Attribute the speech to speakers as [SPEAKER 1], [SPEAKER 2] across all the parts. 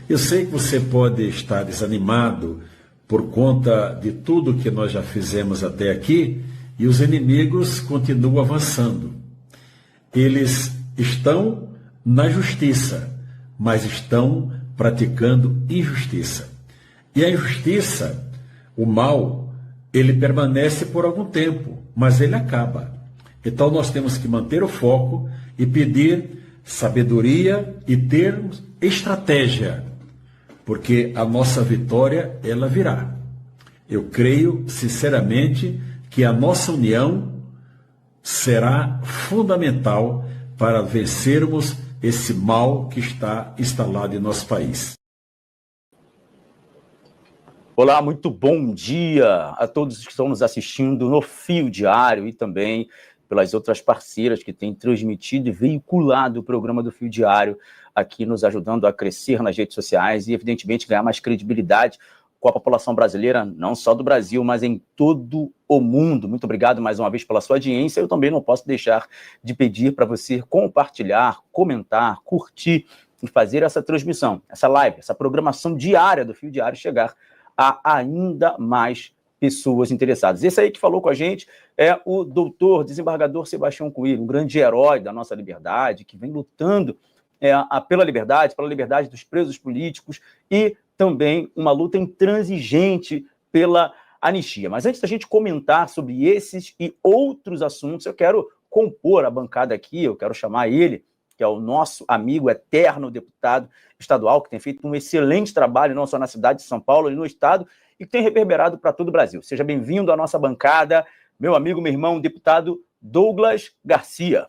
[SPEAKER 1] Eu sei que você pode estar desanimado por conta de tudo que nós já fizemos até aqui e os inimigos continuam avançando. Eles estão na justiça, mas estão praticando injustiça. E a injustiça, o mal, ele permanece por algum tempo, mas ele acaba. Então nós temos que manter o foco e pedir sabedoria e termos estratégia, porque a nossa vitória, ela virá. Eu creio, sinceramente, que a nossa união será fundamental para vencermos esse mal que está instalado em nosso país.
[SPEAKER 2] Olá, muito bom dia a todos que estão nos assistindo no Fio Diário e também pelas outras parceiras que têm transmitido e veiculado o programa do Fio Diário aqui, nos ajudando a crescer nas redes sociais e, evidentemente, ganhar mais credibilidade com a população brasileira, não só do Brasil, mas em todo o mundo. Muito obrigado mais uma vez pela sua audiência. Eu também não posso deixar de pedir para você compartilhar, comentar, curtir e fazer essa transmissão, essa live, essa programação diária do Fio Diário chegar a ainda mais pessoas interessadas. Esse aí que falou com a gente é o doutor, desembargador Sebastião Coelho, um grande herói da nossa liberdade, que vem lutando pela liberdade dos presos políticos e também uma luta intransigente pela anistia. Mas antes da gente comentar sobre esses e outros assuntos, eu quero compor a bancada aqui, eu quero chamar ele, que é o nosso amigo eterno deputado estadual, que tem feito um excelente trabalho não só na cidade de São Paulo e no estado, e que tem reverberado para todo o Brasil. Seja bem-vindo à nossa bancada, meu amigo, meu irmão, deputado Douglas Garcia.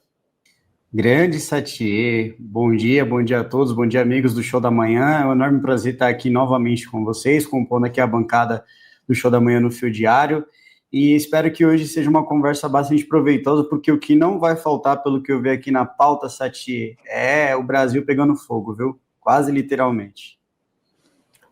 [SPEAKER 3] Grande Satier, bom dia a todos, bom dia, amigos do Show da Manhã. É um enorme prazer estar aqui novamente com vocês, compondo aqui a bancada do Show da Manhã no Fio Diário, e espero que hoje seja uma conversa bastante proveitosa, porque o que não vai faltar, pelo que eu vi aqui na pauta, Satier, é o Brasil pegando fogo, viu? Quase literalmente.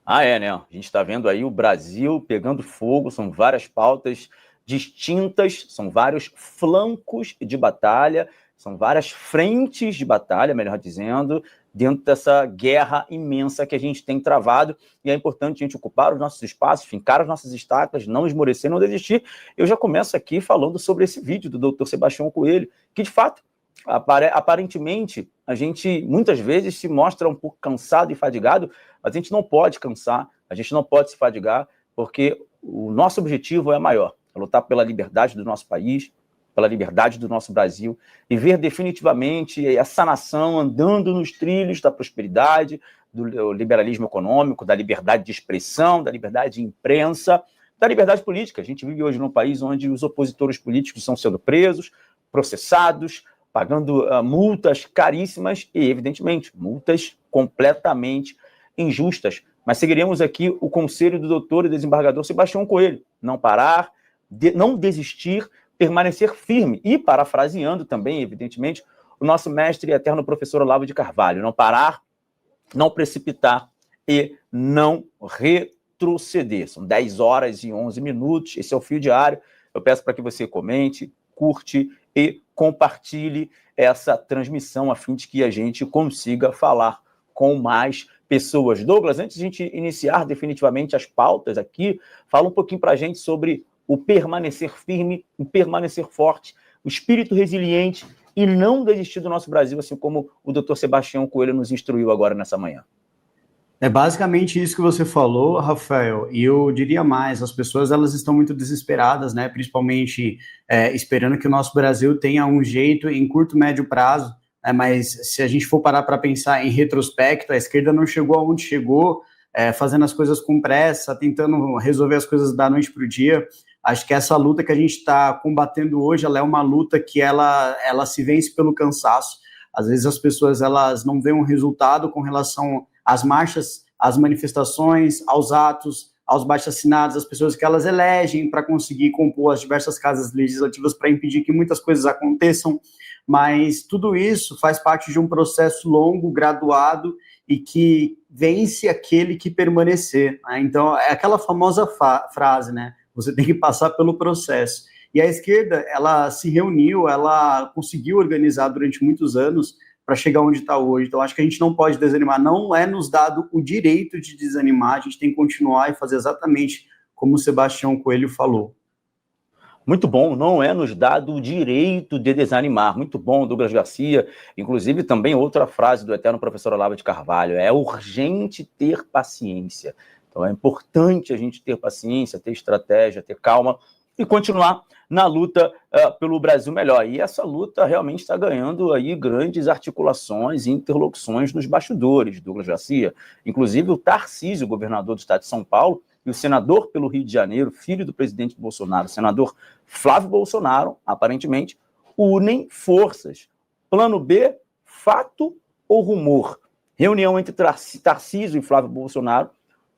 [SPEAKER 2] Né? A gente está vendo aí o Brasil pegando fogo, são várias pautas distintas, são vários flancos de batalha, são várias frentes de batalha, melhor dizendo, dentro dessa guerra imensa que a gente tem travado, e é importante a gente ocupar os nossos espaços, fincar as nossas estacas, não esmorecer, não desistir. Eu já começo aqui falando sobre esse vídeo do doutor Sebastião Coelho, que de fato, aparentemente, a gente muitas vezes se mostra um pouco cansado e fadigado, mas a gente não pode cansar, a gente não pode se fadigar, porque o nosso objetivo é maior, é lutar pela liberdade do nosso país, pela liberdade do nosso Brasil, e ver definitivamente essa nação andando nos trilhos da prosperidade, do liberalismo econômico, da liberdade de expressão, da liberdade de imprensa, da liberdade política. A gente vive hoje num país onde os opositores políticos estão sendo presos, processados, pagando multas caríssimas e, evidentemente, multas completamente injustas. Mas seguiremos aqui o conselho do doutor e desembargador Sebastião Coelho: não parar, não desistir, permanecer firme. E, parafraseando também, evidentemente, o nosso mestre e eterno professor Olavo de Carvalho: não parar, não precipitar e não retroceder. São 10 horas e 11 minutos, esse é o Fio Diário. Eu peço para que você comente, curte e compartilhe essa transmissão, a fim de que a gente consiga falar com mais pessoas. Douglas, antes de a gente iniciar definitivamente as pautas aqui, fala um pouquinho para a gente sobre o permanecer firme, o permanecer forte, o espírito resiliente e não desistir do nosso Brasil, assim como o doutor Sebastião Coelho nos instruiu agora nessa manhã.
[SPEAKER 3] É basicamente isso que você falou, Rafael, e eu diria mais: as pessoas elas estão muito desesperadas, né, principalmente esperando que o nosso Brasil tenha um jeito em curto, médio prazo, mas se a gente for parar para pensar em retrospecto, a esquerda não chegou aonde chegou, fazendo as coisas com pressa, tentando resolver as coisas da noite para o dia. Acho que essa luta que a gente está combatendo hoje, ela é uma luta que ela se vence pelo cansaço. Às vezes as pessoas elas não veem um resultado com relação às marchas, às manifestações, aos atos, aos abaixo-assinados, as pessoas que elas elegem para conseguir compor as diversas casas legislativas para impedir que muitas coisas aconteçam, mas tudo isso faz parte de um processo longo, graduado, e que vence aquele que permanecer, né? Então, é aquela famosa frase, né? Você tem que passar pelo processo. E a esquerda, ela se reuniu, ela conseguiu organizar durante muitos anos para chegar onde está hoje. Então, acho que a gente não pode desanimar, não é nos dado o direito de desanimar, a gente tem que continuar e fazer exatamente como o Sebastião Coelho falou.
[SPEAKER 2] Muito bom, não é nos dado o direito de desanimar. Muito bom, Douglas Garcia. Inclusive, também outra frase do eterno professor Olavo de Carvalho, é urgente ter paciência. Então, é importante a gente ter paciência, ter estratégia, ter calma e continuar na luta pelo Brasil melhor. E essa luta realmente está ganhando aí grandes articulações e interlocuções nos bastidores, Douglas Garcia. Inclusive, o Tarcísio, governador do estado de São Paulo, e o senador pelo Rio de Janeiro, filho do presidente Bolsonaro, o senador Flávio Bolsonaro, aparentemente, unem forças. Plano B, fato ou rumor? Reunião entre Tarcísio e Flávio Bolsonaro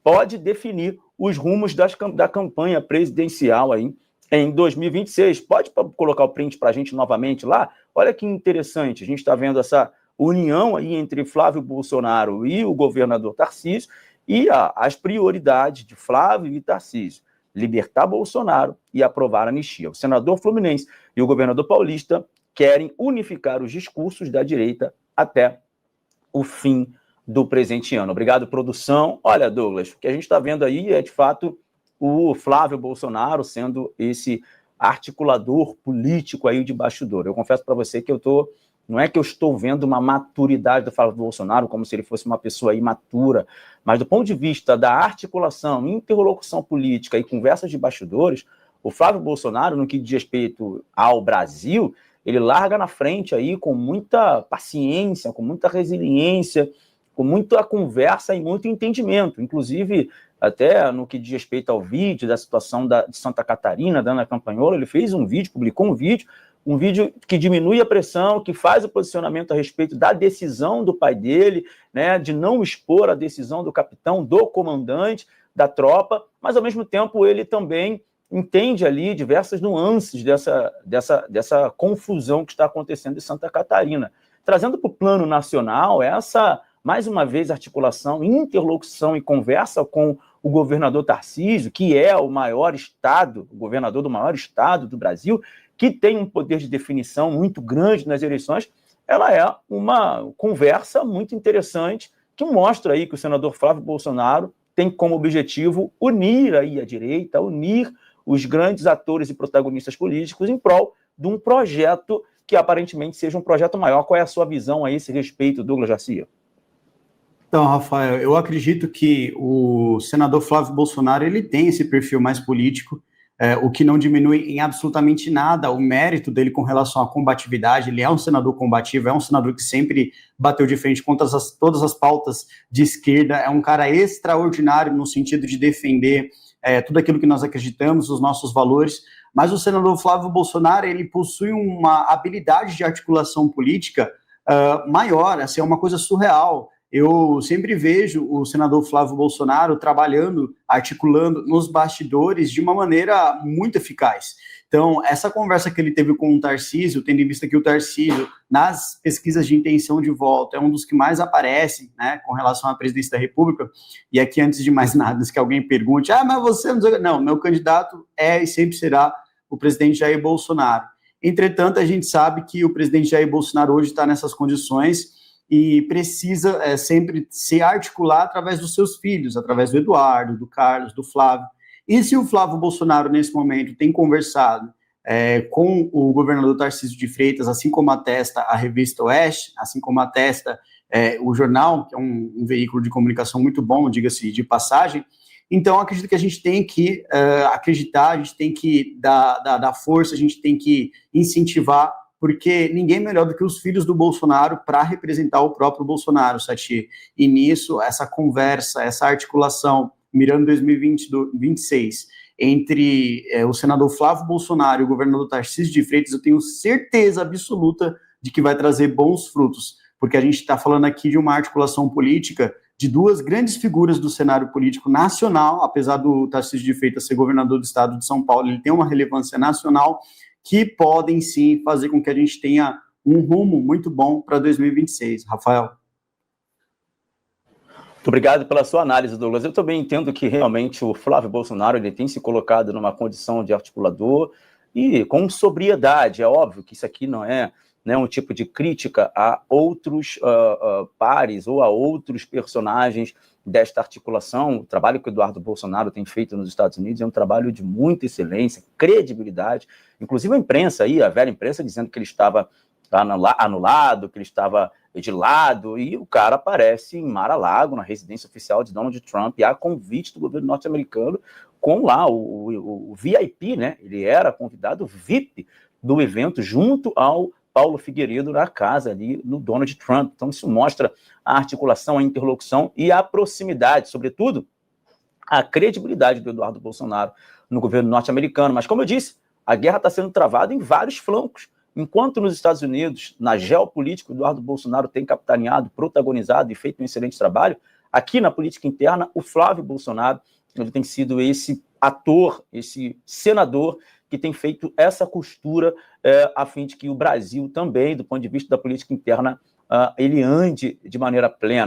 [SPEAKER 2] pode definir os rumos da campanha presidencial aí em 2026. Pode colocar o print para a gente novamente lá? Olha que interessante, a gente está vendo essa união aí entre Flávio Bolsonaro e o governador Tarcísio, e as prioridades de Flávio e Tarcísio: libertar Bolsonaro e aprovar a anistia. O senador fluminense e o governador paulista querem unificar os discursos da direita até o fim do presente ano. Obrigado, produção. Olha, Douglas, o que a gente está vendo aí é, de fato, o Flávio Bolsonaro sendo esse articulador político aí de bastidor. Eu confesso para você que não é que eu estou vendo uma maturidade do Flávio Bolsonaro como se ele fosse uma pessoa imatura, mas do ponto de vista da articulação, interlocução política e conversas de bastidores, o Flávio Bolsonaro, no que diz respeito ao Brasil, ele larga na frente aí com muita paciência, com muita resiliência, com muita conversa e muito entendimento. Inclusive, até no que diz respeito ao vídeo da situação de Santa Catarina, da Ana Campanhola, ele fez um vídeo, publicou um vídeo que diminui a pressão, que faz o posicionamento a respeito da decisão do pai dele, né, de não expor a decisão do capitão, do comandante da tropa, mas, ao mesmo tempo, ele também entende ali diversas nuances dessa confusão que está acontecendo em Santa Catarina. Trazendo para o plano nacional essa, mais uma vez, articulação, interlocução e conversa com o governador Tarcísio, que é o maior estado, o governador do maior estado do Brasil, que tem um poder de definição muito grande nas eleições, ela é uma conversa muito interessante que mostra aí que o senador Flávio Bolsonaro tem como objetivo unir aí a direita, unir os grandes atores e protagonistas políticos em prol de um projeto que aparentemente seja um projeto maior. Qual é a sua visão a esse respeito, Douglas Garcia?
[SPEAKER 3] Então, Rafael, eu acredito que o senador Flávio Bolsonaro ele tem esse perfil mais político, o que não diminui em absolutamente nada o mérito dele com relação à combatividade. Ele é um senador combativo, é um senador que sempre bateu de frente contra todas as pautas de esquerda, é um cara extraordinário no sentido de defender tudo aquilo que nós acreditamos, os nossos valores, mas o senador Flávio Bolsonaro, ele possui uma habilidade de articulação política maior, assim, é uma coisa surreal. Eu sempre vejo o senador Flávio Bolsonaro trabalhando, articulando nos bastidores de uma maneira muito eficaz. Então, essa conversa que ele teve com o Tarcísio, tendo em vista que o Tarcísio, nas pesquisas de intenção de voto, é um dos que mais aparecem, né, com relação à presidência da República, e aqui, antes de mais nada, antes que alguém pergunte, mas você não... Não, meu candidato é e sempre será o presidente Jair Bolsonaro. Entretanto, a gente sabe que o presidente Jair Bolsonaro hoje está nessas condições e precisa sempre se articular através dos seus filhos, através do Eduardo, do Carlos, do Flávio. E se o Flávio Bolsonaro, nesse momento, tem conversado com o governador Tarcísio de Freitas, assim como atesta a revista Oeste, assim como atesta o jornal, que é um veículo de comunicação muito bom, diga-se de passagem, então acredito que a gente tem que acreditar, a gente tem que dar força, a gente tem que incentivar, porque ninguém melhor do que os filhos do Bolsonaro para representar o próprio Bolsonaro, Sati. E nisso, essa conversa, essa articulação, mirando 2026, entre o senador Flávio Bolsonaro e o governador Tarcísio de Freitas, eu tenho certeza absoluta de que vai trazer bons frutos, porque a gente está falando aqui de uma articulação política de duas grandes figuras do cenário político nacional, apesar do Tarcísio de Freitas ser governador do estado de São Paulo, ele tem uma relevância nacional, que podem, sim, fazer com que a gente tenha um rumo muito bom para 2026. Rafael.
[SPEAKER 2] Muito obrigado pela sua análise, Douglas. Eu também entendo que, realmente, o Flávio Bolsonaro ele tem se colocado numa condição de articulador e com sobriedade. É óbvio que isso aqui não é né, um tipo de crítica a outros pares ou a outros personagens desta articulação. O trabalho que o Eduardo Bolsonaro tem feito nos Estados Unidos é um trabalho de muita excelência, credibilidade, inclusive a imprensa aí, a velha imprensa, dizendo que ele estava anulado, que ele estava de lado, e o cara aparece em Mar-a-Lago, na residência oficial de Donald Trump, a convite do governo norte-americano, com lá o VIP, né? Ele era convidado VIP do evento, junto ao Paulo Figueiredo, na casa ali no Donald Trump. Então isso mostra a articulação, a interlocução e a proximidade, sobretudo a credibilidade do Eduardo Bolsonaro no governo norte-americano. Mas, como eu disse, a guerra está sendo travada em vários flancos. Enquanto nos Estados Unidos, na geopolítica, o Eduardo Bolsonaro tem capitaneado, protagonizado e feito um excelente trabalho, aqui na política interna, o Flávio Bolsonaro ele tem sido esse ator, esse senador que tem feito essa costura a fim de que o Brasil também, do ponto de vista da política interna, ele ande de maneira plena.